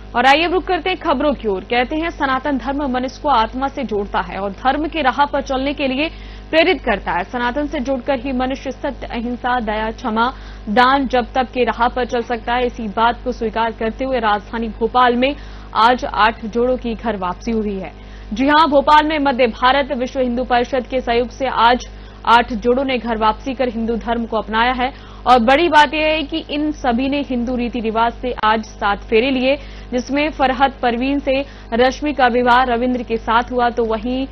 और आइए रुक करते हैं खबरों की ओर। कहते हैं सनातन धर्म मनुष्य को आत्मा से जोड़ता है और धर्म की राह पर चलने के लिए प्रेरित करता है। सनातन से जुड़कर ही मनुष्य सत्य, अहिंसा, दया, क्षमा, दान, जब तक की राह पर चल सकता है। इसी बात को स्वीकार करते हुए राजधानी भोपाल में आज 8 जोड़ों की घर वापसी हुई है। जी हां, भोपाल में मध्य भारत विश्व हिंदू परिषद के सहयोग से आज 8 जोड़ों ने घर वापसी कर हिंदू धर्म को अपनाया है। और बड़ी बात यह है कि इन सभी ने हिंदू रीति रिवाज से आज 7 फेरे लिए, जिसमें फरहत परवीन से रश्मि का विवाह रविंद्र के साथ हुआ, तो वहीं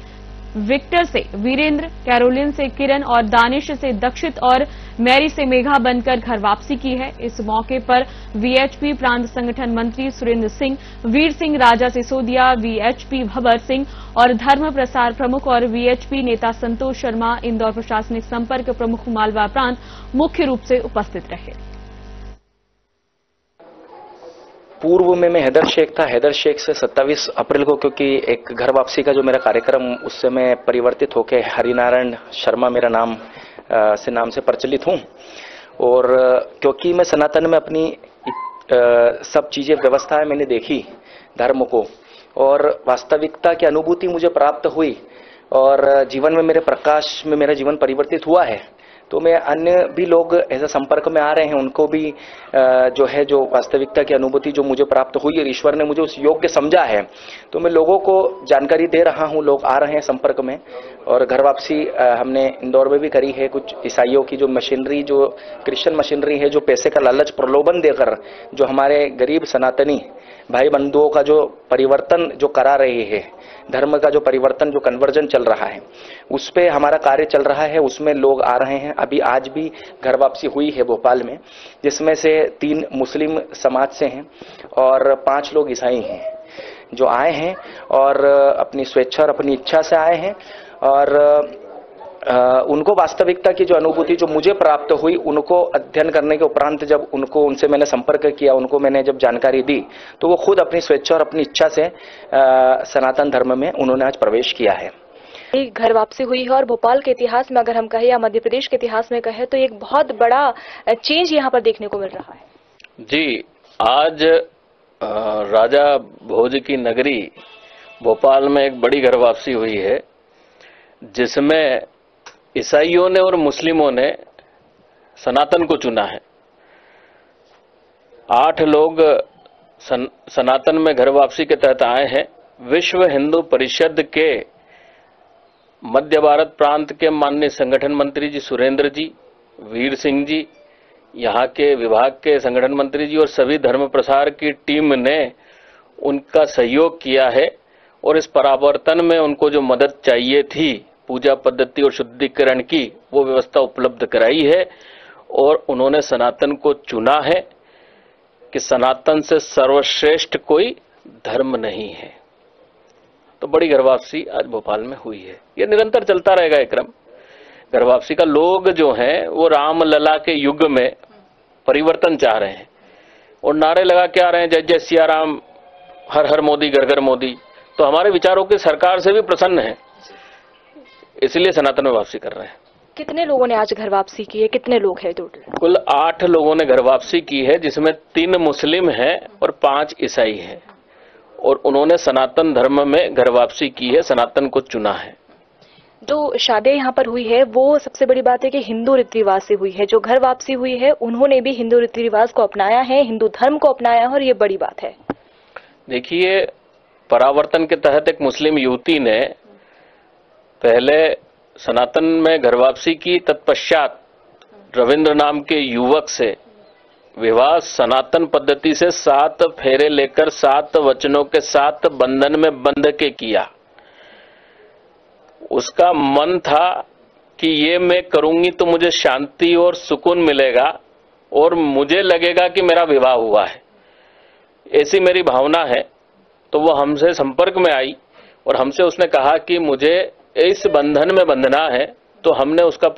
विक्टर से वीरेंद्र, कैरोलिन से किरण और दानिश से दक्षित और मैरी से मेघा बनकर घर वापसी की है। इस मौके पर वीएचपी प्रांत संगठन मंत्री सुरेंद्र सिंह, वीर सिंह राजा सिसोदिया, वीएचपी भबर सिंह और धर्म प्रसार प्रमुख और वीएचपी नेता संतोष शर्मा, इंदौर प्रशासनिक संपर्क प्रमुख मालवा प्रांत मुख्य रूप से उपस्थित रहे। पूर्व में मैं हैदर शेख था। हैदर शेख से 27 अप्रैल को, क्योंकि एक घर वापसी का जो मेरा कार्यक्रम, उससे मैं परिवर्तित होकर हरिनारायण शर्मा मेरा नाम से प्रचलित हूं। और क्योंकि मैं सनातन में अपनी सब चीजें व्यवस्थाएं मैंने देखी धर्म को, और वास्तविकता की अनुभूति मुझे प्राप्त हुई और जीवन में मेरे प्रकाश में मेरा जीवन परिवर्तित हुआ है। तो मैं अन्य भी लोग ऐसे संपर्क में आ रहे हैं, उनको भी जो वास्तविकता की अनुभूति जो मुझे प्राप्त हुई और ईश्वर ने मुझे उस योग्य समझा है, तो मैं लोगों को जानकारी दे रहा हूं। लोग आ रहे हैं संपर्क में। और घर वापसी हमने इंदौर में भी करी है। कुछ ईसाइयों की जो मशीनरी, जो क्रिश्चियन मशीनरी है, जो पैसे का लालच प्रलोभन देकर जो हमारे गरीब सनातनी भाई बंधुओं का जो परिवर्तन जो करा रही है, धर्म का जो परिवर्तन, जो कन्वर्जन चल रहा है, उस पे हमारा कार्य चल रहा है। उसमें लोग आ रहे हैं। अभी आज भी घर वापसी हुई है भोपाल में, जिसमें से 3 मुस्लिम समाज से हैं और 5 लोग ईसाई हैं जो आए हैं और अपनी स्वेच्छा और अपनी इच्छा से आए हैं। और उनको वास्तविकता की जो अनुभूति जो मुझे प्राप्त हुई, उनको अध्ययन करने के उपरांत जब उनसे मैंने संपर्क किया, उनको मैंने जब जानकारी दी, तो वो खुद अपनी स्वेच्छा और अपनी इच्छा से सनातन धर्म में उन्होंने आज प्रवेश किया है। घर वापसी हुई है और भोपाल के इतिहास में अगर हम कहें या मध्य प्रदेश के इतिहास में कहें तो एक बहुत बड़ा चेंज यहाँ पर देखने को मिल रहा है। जी, आज राजा भोज की नगरी भोपाल में एक बड़ी घर वापसी हुई है, जिसमें ईसाइयों ने और मुस्लिमों ने सनातन को चुना है। 8 लोग सनातन में घर वापसी के तहत आए हैं। विश्व हिंदू परिषद के मध्य भारत प्रांत के माननीय संगठन मंत्री जी सुरेंद्र जी, वीर सिंह जी, यहाँ के विभाग के संगठन मंत्री जी और सभी धर्म प्रसार की टीम ने उनका सहयोग किया है। और इस परावर्तन में उनको जो मदद चाहिए थी, पूजा पद्धति और शुद्धिकरण की, वो व्यवस्था उपलब्ध कराई है। और उन्होंने सनातन को चुना है कि सनातन से सर्वश्रेष्ठ कोई धर्म नहीं है। तो बड़ी घर वापसी आज भोपाल में हुई है। ये निरंतर चलता रहेगा ये क्रम। घर वापसी का लोग जो हैं वो राम लला के युग में परिवर्तन चाह रहे हैं और नारे लगा के आ रहे हैं, जय जय सिया राम, हर हर मोदी, घर घर मोदी। तो हमारे विचारों की सरकार से भी प्रसन्न है, इसलिए सनातन में वापसी कर रहे हैं। कितने लोगों ने आज घर वापसी की है? कितने लोग हैं टोटल? कुल 8 लोगों ने घर वापसी की है, जिसमें 3 मुस्लिम हैं और 5 ईसाई हैं। और उन्होंने सनातन धर्म में घर वापसी की है, सनातन को चुना है। जो शादी यहाँ पर हुई है वो सबसे बड़ी बात है कि हिंदू रीति रिवाज से हुई है। जो घर वापसी हुई है उन्होंने भी हिंदू रीति रिवाज को अपनाया है, हिंदू धर्म को अपनाया है, और ये बड़ी बात है। देखिए, परावर्तन के तहत एक मुस्लिम युवती ने पहले सनातन में घर वापसी की, तत्पश्चात रविंद्र नाम के युवक से विवाह सनातन पद्धति से 7 फेरे लेकर 7 वचनों के साथ बंधन में बंध के किया। उसका मन था कि ये मैं करूंगी तो मुझे शांति और सुकून मिलेगा और मुझे लगेगा कि मेरा विवाह हुआ है, ऐसी मेरी भावना है। तो वो हमसे संपर्क में आई और हमसे उसने कहा कि मुझे इस बंधन में बंधना है। तो हमने उसे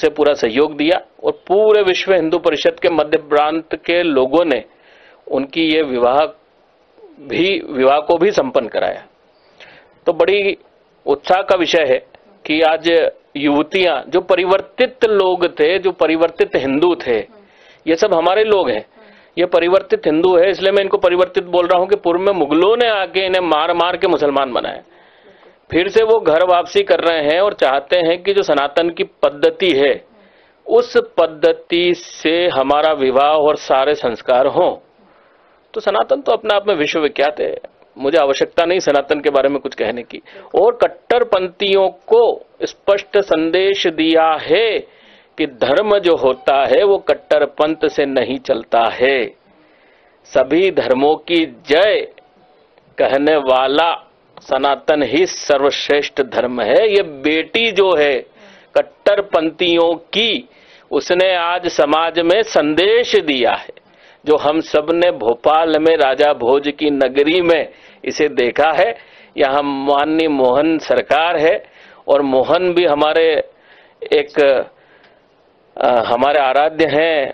पूरा सहयोग दिया और पूरे विश्व हिंदू परिषद के मध्य प्रांत के लोगों ने उनकी ये विवाह को भी संपन्न कराया। तो बड़ी उत्साह का विषय है कि आज युवतियां, जो परिवर्तित लोग थे, जो परिवर्तित हिंदू थे, ये सब हमारे लोग हैं। ये परिवर्तित हिंदू है, इसलिए मैं इनको परिवर्तित बोल रहा हूं कि पूर्व में मुगलों ने आके इन्हें मार मार के मुसलमान बनाया, फिर से वो घर वापसी कर रहे हैं और चाहते हैं कि जो सनातन की पद्धति है उस पद्धति से हमारा विवाह और सारे संस्कार हों। तो सनातन तो अपने आप में विश्वविख्यात है, मुझे आवश्यकता नहीं सनातन के बारे में कुछ कहने की। और कट्टरपंथियों को स्पष्ट संदेश दिया है कि धर्म जो होता है वो कट्टरपंथ से नहीं चलता है। सभी धर्मों की जय कहने वाला सनातन ही सर्वश्रेष्ठ धर्म है। ये बेटी जो है कट्टरपंथियों की, उसने आज समाज में संदेश दिया है, जो हम सब ने भोपाल में राजा भोज की नगरी में इसे देखा है। यहाँ माननीय मोहन सरकार है और मोहन भी हमारे एक हमारे आराध्य हैं,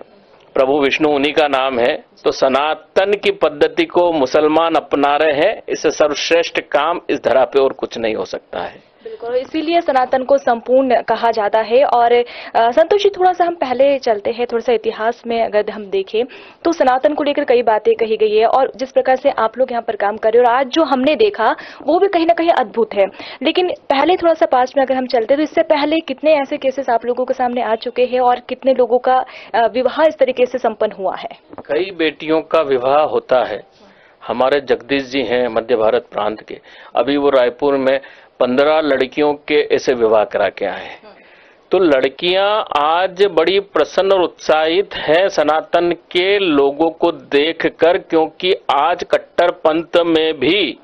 प्रभु विष्णु उन्हीं का नाम है। तो सनातन की पद्धति को मुसलमान अपना रहे हैं, इससे सर्वश्रेष्ठ काम इस धरा पे और कुछ नहीं हो सकता है। बिल्कुल, इसीलिए सनातन को संपूर्ण कहा जाता है। और संतोष जी, थोड़ा सा हम पहले चलते हैं, थोड़ा सा इतिहास में अगर हम देखें तो सनातन को लेकर कई बातें कही गई है और जिस प्रकार से आप लोग यहाँ पर काम कर रहे हो और आज जो हमने देखा वो भी कहीं ना कहीं अद्भुत है। लेकिन पहले थोड़ा सा पास में अगर हम चलते तो इससे पहले कितने ऐसे केसेस आप लोगों के सामने आ चुके हैं और कितने लोगों का विवाह इस तरीके से संपन्न हुआ है? कई बेटियों का विवाह होता है। हमारे जगदीश जी हैं मध्य भारत प्रांत के, अभी वो रायपुर में 15 लड़कियों के ऐसे विवाह करा के आए हैं। तो लड़कियां आज बड़ी प्रसन्न और उत्साहित हैं सनातन के लोगों को देखकर, क्योंकि आज कट्टरपंथ में भी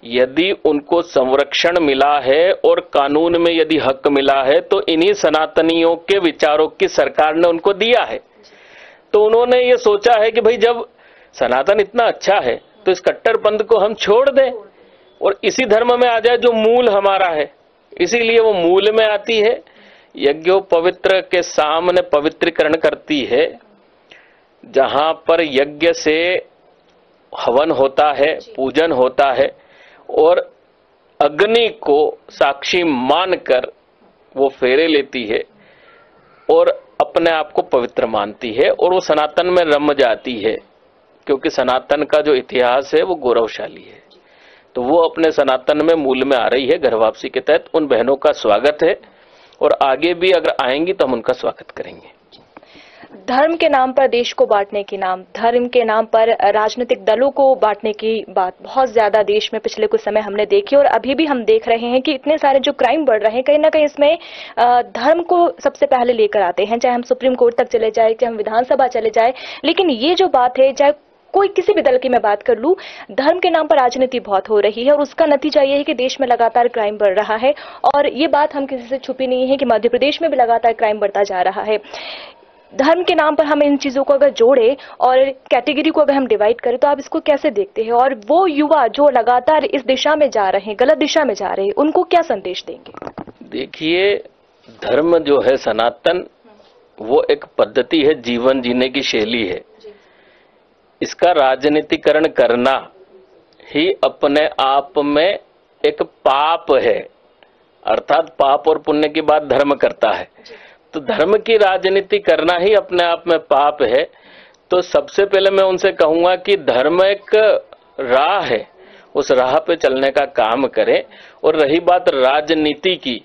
यदि उनको संरक्षण मिला है और कानून में यदि हक मिला है तो इन्हीं सनातनियों के विचारों की सरकार ने उनको दिया है। तो उन्होंने ये सोचा है कि भाई जब सनातन इतना अच्छा है तो इस कट्टरपंथ को हम छोड़ दें और इसी धर्म में आ जाए जो मूल हमारा है। इसीलिए वो मूल में आती है, यज्ञोपवित्र के सामने पवित्रीकरण करती है, जहां पर यज्ञ से हवन होता है, पूजन होता है और अग्नि को साक्षी मानकर वो फेरे लेती है और अपने आप को पवित्र मानती है और वो सनातन में रम जाती है, क्योंकि सनातन का जो इतिहास है वो गौरवशाली है। तो वो अपने सनातन में मूल में आ रही है। घर वापसी के तहत उन बहनों का स्वागत है और आगे भी अगर आएंगी तो हम उनका स्वागत करेंगे। धर्म के नाम पर देश को बांटने की धर्म के नाम पर राजनीतिक दलों को बांटने की बात बहुत ज्यादा देश में पिछले कुछ समय हमने देखी और अभी भी हम देख रहे हैं कि इतने सारे जो क्राइम बढ़ रहे हैं, कहीं ना कहीं इसमें धर्म को सबसे पहले लेकर आते हैं। चाहे हम सुप्रीम कोर्ट तक चले जाए, चाहे हम विधानसभा चले जाए, लेकिन ये जो बात है, चाहे कोई किसी भी दल की मैं बात कर लूं, धर्म के नाम पर राजनीति बहुत हो रही है और उसका नतीजा ये है कि देश में लगातार क्राइम बढ़ रहा है। और ये बात हम किसी से छुपी नहीं है कि मध्य प्रदेश में भी लगातार क्राइम बढ़ता जा रहा है। धर्म के नाम पर हम इन चीजों को अगर जोड़े और कैटेगरी को अगर हम डिवाइड करें तो आप इसको कैसे देखते हैं? और वो युवा जो लगातार इस दिशा में जा रहे हैं, गलत दिशा में जा रहे हैं, उनको क्या संदेश देंगे? देखिए, धर्म जो है सनातन, वो एक पद्धति है, जीवन जीने की शैली है। इसका राजनीतिकरण करना ही अपने आप में एक पाप है, अर्थात पाप और पुण्य की बात धर्म करता है। तो धर्म की राजनीति करना ही अपने आप में पाप है। तो सबसे पहले मैं उनसे कहूंगा कि धर्म एक राह है, उस राह पे चलने का काम करें। और रही बात राजनीति की,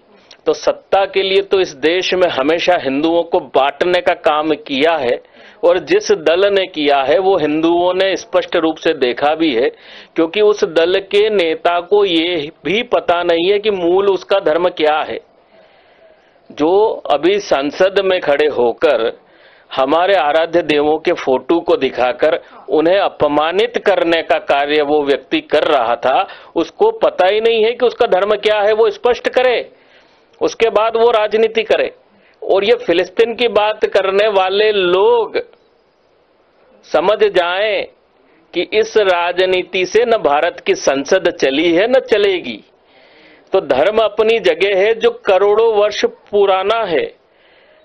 तो सत्ता के लिए तो इस देश में हमेशा हिंदुओं को बांटने का काम किया है और जिस दल ने किया है वो हिंदुओं ने स्पष्ट रूप से देखा भी है, क्योंकि उस दल के नेता को ये भी पता नहीं है कि मूल उसका धर्म क्या है। जो अभी संसद में खड़े होकर हमारे आराध्य देवों के फोटो को दिखाकर उन्हें अपमानित करने का कार्य वो व्यक्ति कर रहा था, उसको पता ही नहीं है कि उसका धर्म क्या है। वो स्पष्ट करे, उसके बाद वो राजनीति करे। और ये फिलिस्तीन की बात करने वाले लोग समझ जाएं कि इस राजनीति से न भारत की संसद चली है न चलेगी। तो धर्म अपनी जगह है, जो करोड़ों वर्ष पुराना है।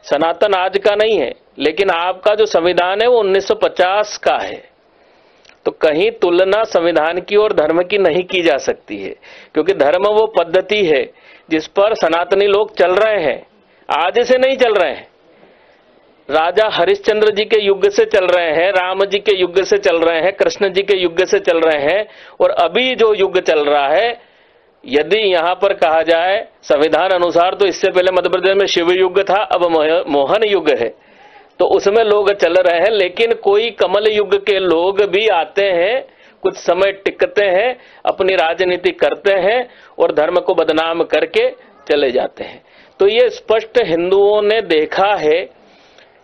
सनातन आज का नहीं है, लेकिन आपका जो संविधान है वो 1950 का है। तो कहीं तुलना संविधान की और धर्म की नहीं की जा सकती है, क्योंकि धर्म वो पद्धति है जिस पर सनातनी लोग चल रहे हैं, आज से नहीं चल रहे हैं। राजा हरिश्चंद्र जी के युग से चल रहे हैं, राम जी के युग से चल रहे हैं, कृष्ण जी के युग से चल रहे हैं, और अभी जो युग चल रहा है, यदि यहां पर कहा जाए संविधान अनुसार तो इससे पहले मध्य प्रदेश में शिव युग था, अब मोहन युग है, तो उसमें लोग चल रहे हैं। लेकिन कोई कमल युग के लोग भी आते हैं, कुछ समय टिकते हैं, अपनी राजनीति करते हैं और धर्म को बदनाम करके चले जाते हैं। तो ये स्पष्ट हिंदुओं ने देखा है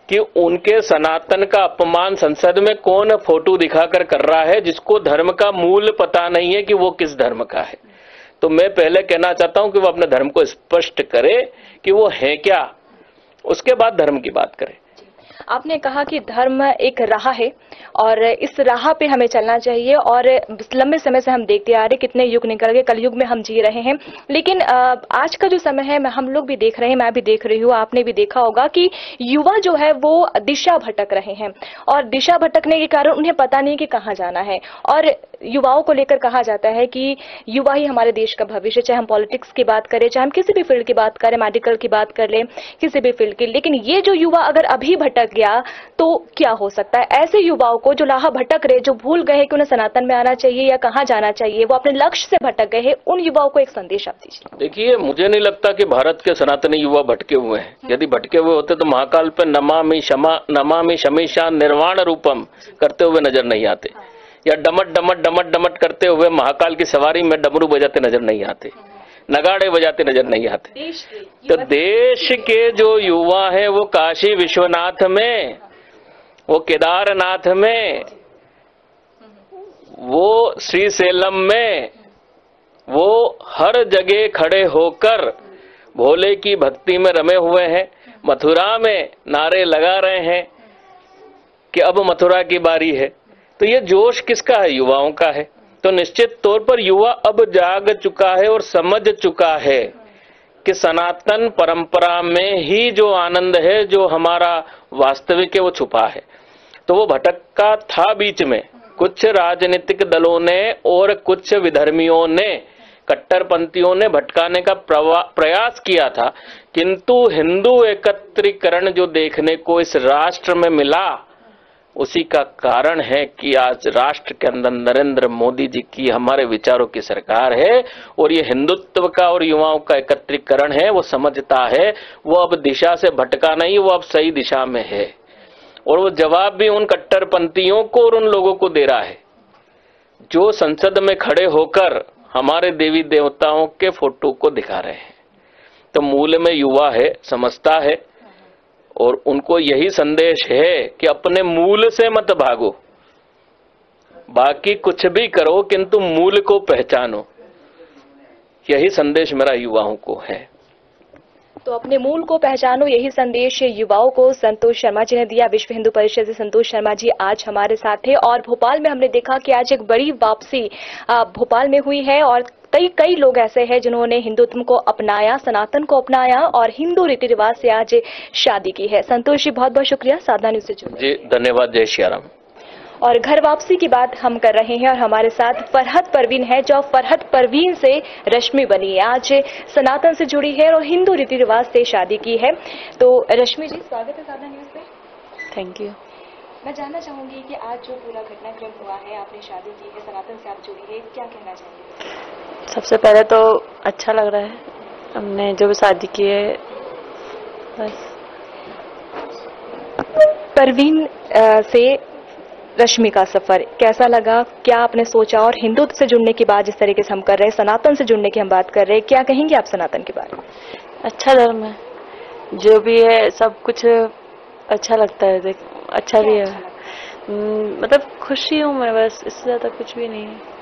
कि उनके सनातन का अपमान संसद में कौन फोटो दिखाकर कर रहा है, जिसको धर्म का मूल पता नहीं है कि वो किस धर्म का है। तो मैं पहले कहना चाहता हूं कि वो अपने धर्म को स्पष्ट करे कि वो है क्या, उसके बाद धर्म की बात करें। आपने कहा कि धर्म एक राह है और इस राह पे हमें चलना चाहिए, और लंबे समय से हम देखते आ रहे कितने युग निकल गए, कलयुग में हम जी रहे हैं। लेकिन आज का जो समय है, हम लोग भी देख रहे हैं, मैं भी देख रही हूँ, आपने भी देखा होगा कि युवा जो है वो दिशा भटक रहे हैं, और दिशा भटकने के कारण उन्हें पता नहीं कि कहाँ जाना है। और युवाओं को लेकर कहा जाता है कि युवा ही हमारे देश का भविष्य, चाहे हम पॉलिटिक्स की बात करें, चाहे हम किसी भी फील्ड की बात करें, मेडिकल की बात कर लें, किसी भी फील्ड की। लेकिन ये जो युवा अगर अभी भटक गया तो क्या हो सकता है? ऐसे युवाओं को जो राह भटक रहे, जो भूल गए कि उन्हें सनातन में आना चाहिए या कहाँ जाना चाहिए, वो अपने लक्ष्य से भटक गए हैं, उन युवाओं को एक संदेश आप दीजिए। देखिए, मुझे नहीं लगता कि भारत के सनातनी युवा भटके हुए हैं। यदि भटके हुए होते तो महाकाल पे नमामि शमीशान निर्वाण रूपम करते हुए नजर नहीं आते, या डमट डमट डमट डमट करते हुए महाकाल की सवारी में डमरू बजाते नजर नहीं आते, नगाड़े बजाते नजर नहीं आते। तो देश के जो युवा हैं वो काशी विश्वनाथ में, वो केदारनाथ में, वो श्रीशैलम में, वो हर जगह खड़े होकर भोले की भक्ति में रमे हुए हैं। मथुरा में नारे लगा रहे हैं कि अब मथुरा की बारी है। तो ये जोश किसका है? युवाओं का है। तो निश्चित तौर पर युवा अब जाग चुका है और समझ चुका है कि सनातन परंपरा में ही जो आनंद है, जो हमारा वास्तविक है, वो छुपा है। तो वो भटका था बीच में, कुछ राजनीतिक दलों ने और कुछ विधर्मियों ने, कट्टरपंथियों ने भटकाने का प्रयास किया था, किंतु हिंदू एकत्रीकरण जो देखने को इस राष्ट्र में मिला, उसी का कारण है कि आज राष्ट्र के अंदर नरेंद्र मोदी जी की, हमारे विचारों की सरकार है, और ये हिंदुत्व का और युवाओं का एकत्रीकरण है। वो समझता है, वो अब दिशा से भटका नहीं, वो अब सही दिशा में है, और वो जवाब भी उन कट्टरपंथियों को और उन लोगों को दे रहा है जो संसद में खड़े होकर हमारे देवी देवताओं के फोटो को दिखा रहे हैं। तो मूल में युवा है, समझता है, और उनको यही संदेश है कि अपने मूल से मत भागो, बाकी कुछ भी करो किंतु मूल को पहचानो। यही संदेश मेरा युवाओं को है। तो अपने मूल को पहचानो, यही संदेश युवाओं को संतोष शर्मा जी ने दिया। विश्व हिंदू परिषद से संतोष शर्मा जी आज हमारे साथ थे, और भोपाल में हमने देखा कि आज एक बड़ी वापसी भोपाल में हुई है, और कई लोग ऐसे हैं जिन्होंने हिंदुत्व को अपनाया, सनातन को अपनाया और हिंदू रीति रिवाज से आज शादी की है। संतोष जी, बहुत बहुत शुक्रिया साधना न्यूज से जुड़ने। जी धन्यवाद। जय श्री राम। और घर वापसी की बात हम कर रहे हैं, और हमारे साथ फरहत परवीन है, जो फरहत परवीन से रश्मि बनी है, आज सनातन से जुड़ी है और हिंदू रीति रिवाज से शादी की है। तो रश्मि जी, स्वागत है साधना न्यूज पे। Thank you. मैं जानना चाहूंगी कि आज जो पूरा घटनाक्रम हुआ है, आपने शादी की है, सनातन से आप जुड़ी है, क्या कहना चाहेंगे? सबसे पहले तो अच्छा लग रहा है, हमने जो भी शादी की है। बस परवीन से रश्मि का सफर कैसा लगा? क्या आपने सोचा? और हिंदुत्व से जुड़ने की बात जिस तरीके से हम कर रहे हैं, सनातन से जुड़ने की हम बात कर रहे हैं, क्या कहेंगे आप सनातन के बारे में? अच्छा धर्म है, जो भी है सब कुछ अच्छा लगता है, देख अच्छा भी है। मतलब खुशी हूँ मैं, बस इससे ज्यादा कुछ भी नहीं है।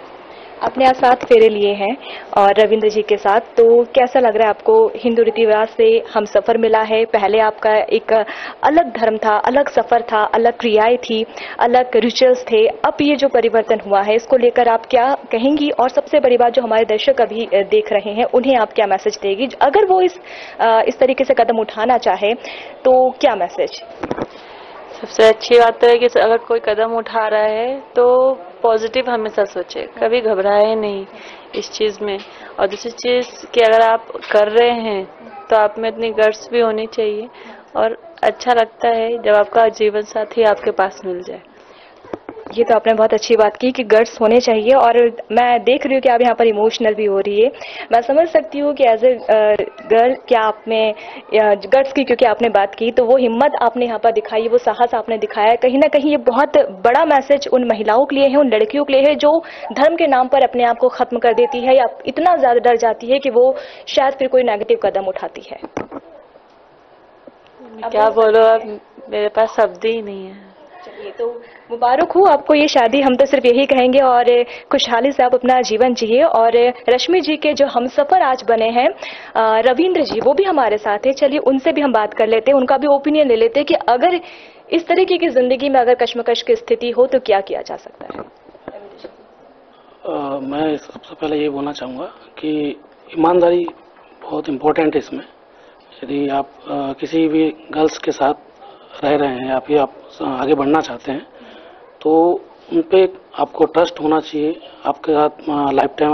आपने आज 7 फेरे लिए हैं और रविंद्र जी के साथ, तो कैसा लग रहा है आपको? हिंदू रीति रिवाज से हम सफर मिला है, पहले आपका एक अलग धर्म था, अलग सफर था, अलग क्रियाएं थी, अलग रिचुअल्स थे, अब ये जो परिवर्तन हुआ है इसको लेकर आप क्या कहेंगी? और सबसे बड़ी बात, जो हमारे दर्शक अभी देख रहे हैं, उन्हें आप क्या मैसेज देगी अगर वो इस तरीके से कदम उठाना चाहे, तो क्या मैसेज? सबसे अच्छी बात है कि अगर कोई कदम उठा रहा है तो पॉजिटिव हमेशा सोचे, कभी घबराए नहीं इस चीज में। और दूसरी चीज कि अगर आप कर रहे हैं तो आप में इतनी गट्स भी होनी चाहिए और अच्छा लगता है जब आपका जीवन साथी आपके पास मिल जाए। ये तो आपने बहुत अच्छी बात की कि गट्स होने चाहिए, और मैं देख रही हूँ कि आप यहाँ पर इमोशनल भी हो रही है। मैं समझ सकती हूँ कि एज ए गर्ल क्या आप में गट्स की, क्योंकि आपने बात की, तो वो हिम्मत आपने यहाँ पर दिखाई, वो साहस आपने दिखाया। कहीं ना कहीं ये बहुत बड़ा मैसेज उन महिलाओं के लिए है, उन लड़कियों के लिए है जो धर्म के नाम पर अपने आप को खत्म कर देती है या इतना ज्यादा डर जाती है कि वो शायद फिर कोई नेगेटिव कदम उठाती है। क्या बोलो, अब मेरे पास शब्द ही नहीं है। चलिए, तो मुबारक हो आपको ये शादी, हम तो सिर्फ यही कहेंगे, और खुशहाली से आप अपना जीवन जिए। और रश्मि जी के जो हमसफर आज बने हैं रविंद्र जी, वो भी हमारे साथ हैं। चलिए उनसे भी हम बात कर लेते हैं, उनका भी ओपिनियन ले लेते हैं कि अगर इस तरीके की जिंदगी में अगर कश्मकश की स्थिति हो तो क्या किया जा सकता है। मैं सबसे पहले ये बोलना चाहूँगा कि ईमानदारी बहुत इम्पोर्टेंट है इसमें। यदि आप किसी भी गर्ल्स के साथ रह रहे हैं या फिर आप आगे बढ़ना चाहते हैं तो उन पे आपको ट्रस्ट होना चाहिए। आपके साथ लाइफ टाइम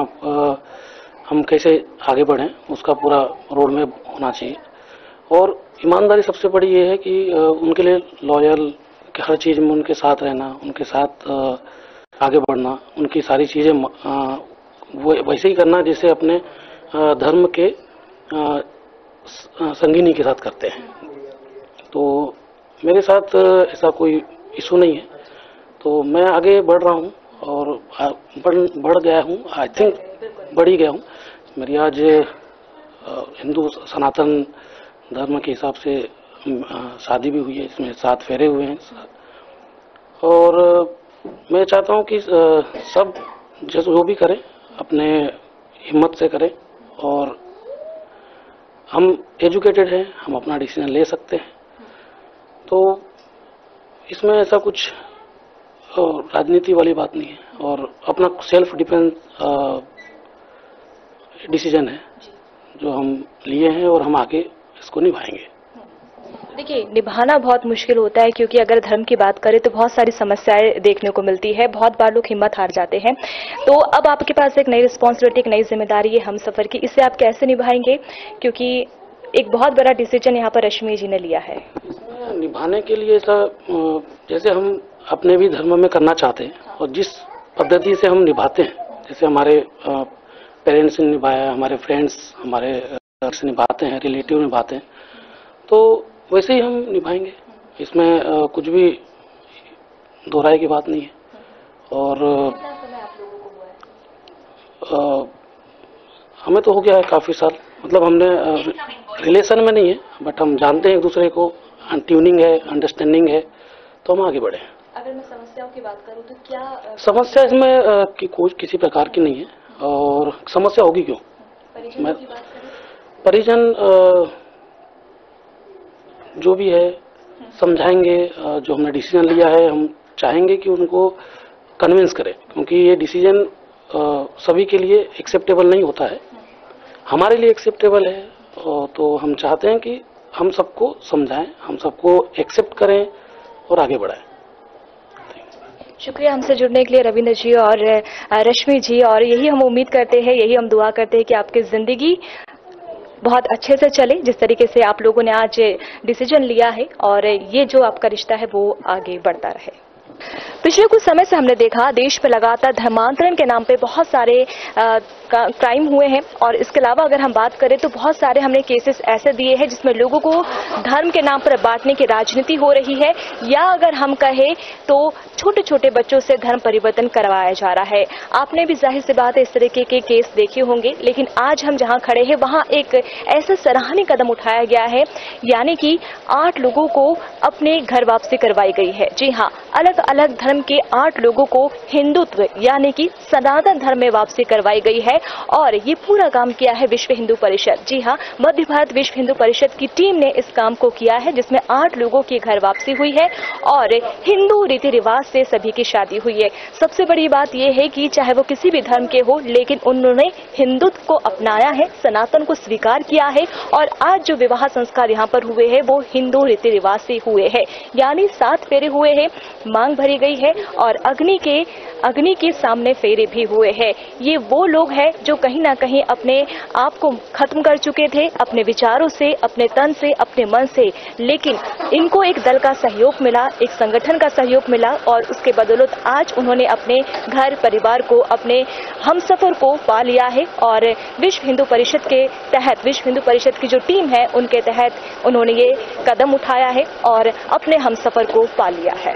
हम कैसे आगे बढ़ें उसका पूरा रोड मैप होना चाहिए। और ईमानदारी सबसे बड़ी ये है कि उनके लिए लॉयल, हर चीज़ में उनके साथ रहना, उनके साथ आगे बढ़ना, उनकी सारी चीज़ें वो वैसे ही करना जैसे अपने धर्म के संगिनी के साथ करते हैं। तो मेरे साथ ऐसा कोई इशू नहीं है, तो मैं आगे बढ़ रहा हूँ और बढ़ गया हूँ। आई थिंक बढ़ ही गया हूँ। मेरी आज हिंदू सनातन धर्म के हिसाब से शादी भी हुई है, इसमें 7 फेरे हुए हैं। और मैं चाहता हूँ कि सब जो भी करें अपने हिम्मत से करें, और हम एजुकेटेड हैं, हम अपना डिसीजन ले सकते हैं। तो इसमें ऐसा कुछ राजनीति वाली बात नहीं है, और अपना सेल्फ डिपेंड डिसीजन है जो हम लिए हैं, और हम आगे इसको निभाएंगे। देखिए, निभाना बहुत मुश्किल होता है, क्योंकि अगर धर्म की बात करें तो बहुत सारी समस्याएं देखने को मिलती है, बहुत बार लोग हिम्मत हार जाते हैं। तो अब आपके पास एक नई रिस्पॉन्सिबिलिटी, एक नई जिम्मेदारी है हम सफर की, इसे आप कैसे निभाएंगे, क्योंकि एक बहुत बड़ा डिसीजन यहाँ पर रश्मि जी ने लिया है। इसमें निभाने के लिए ऐसा जैसे हम अपने भी धर्म में करना चाहते हैं, और जिस पद्धति से हम निभाते हैं, जैसे हमारे पेरेंट्स ने निभाया, हमारे फ्रेंड्स हमारे से निभाते हैं, रिलेटिव निभाते हैं, तो वैसे ही हम निभाएंगे। इसमें कुछ भी दोहराए की बात नहीं है। और हमें तो हो गया है काफ़ी साल, मतलब हमने रिलेशन में नहीं है, बट हम जानते हैं एक दूसरे को, ट्यूनिंग है, अंडरस्टैंडिंग है, तो हम आगे बढ़े। अगर मैं समस्याओं की बात करूं तो क्या समस्या इसमें कि कोई किसी प्रकार की नहीं है, और समस्या होगी क्यों। परिजन जो भी है समझाएंगे, जो हमने डिसीजन लिया है हम चाहेंगे कि उनको कन्विंस करें, क्योंकि ये डिसीजन सभी के लिए एक्सेप्टेबल नहीं होता है। हमारे लिए एक्सेप्टेबल है, तो हम चाहते हैं कि हम सबको समझाएं, हम सबको एक्सेप्ट करें और आगे बढ़ाएं। शुक्रिया हमसे जुड़ने के लिए रविंद्र जी और रश्मि जी, और यही हम उम्मीद करते हैं, यही हम दुआ करते हैं कि आपकी जिंदगी बहुत अच्छे से चले, जिस तरीके से आप लोगों ने आज डिसीजन लिया है, और ये जो आपका रिश्ता है वो आगे बढ़ता रहे। पिछले कुछ समय से हमने देखा देश में लगातार धर्मांतरण के नाम पे बहुत सारे क्राइम हुए हैं, और इसके अलावा अगर हम बात करें तो बहुत सारे हमने केसेस ऐसे दिए हैं जिसमें लोगों को धर्म के नाम पर बांटने की राजनीति हो रही है, या अगर हम कहें तो छोटे छोटे बच्चों से धर्म परिवर्तन करवाया जा रहा है। आपने भी जाहिर सी बात है इस तरीके के केस देखे होंगे, लेकिन आज हम जहां खड़े हैं वहां एक ऐसा सराहनीय कदम उठाया गया है, यानी कि 8 लोगों को अपने घर वापसी करवाई गई है। जी हाँ, अलग अलग धर्म के 8 लोगों को हिंदुत्व यानी कि सनातन धर्म में वापसी करवाई गई है, और ये पूरा काम किया है विश्व हिंदू परिषद। जी हाँ, मध्य भारत विश्व हिंदू परिषद की टीम ने इस काम को किया है, जिसमें 8 लोगों की घर वापसी हुई है और हिंदू रीति रिवाज से सभी की शादी हुई है। सबसे बड़ी बात यह है कि चाहे वो किसी भी धर्म के हो, लेकिन उन्होंने हिंदुत्व को अपनाया है, सनातन को स्वीकार किया है, और आज जो विवाह संस्कार यहाँ पर हुए हैं वो हिंदू रीति रिवाज से हुए हैं, यानी 7 फेरे हुए हैं, मांग मांग भरी गई है और अग्नि के सामने फेरे भी हुए हैं। ये वो लोग हैं जो कहीं ना कहीं अपने आप को खत्म कर चुके थे, अपने विचारों से, अपने तन से, अपने मन से, लेकिन इनको एक दल का सहयोग मिला, एक संगठन का सहयोग मिला और उसके बदौलत आज उन्होंने अपने घर परिवार को, अपने हमसफर को पा लिया है और विश्व हिंदू परिषद के तहत, विश्व हिंदू परिषद की जो टीम है उनके तहत उन्होंने ये कदम उठाया है और अपने हमसफर को पा लिया है।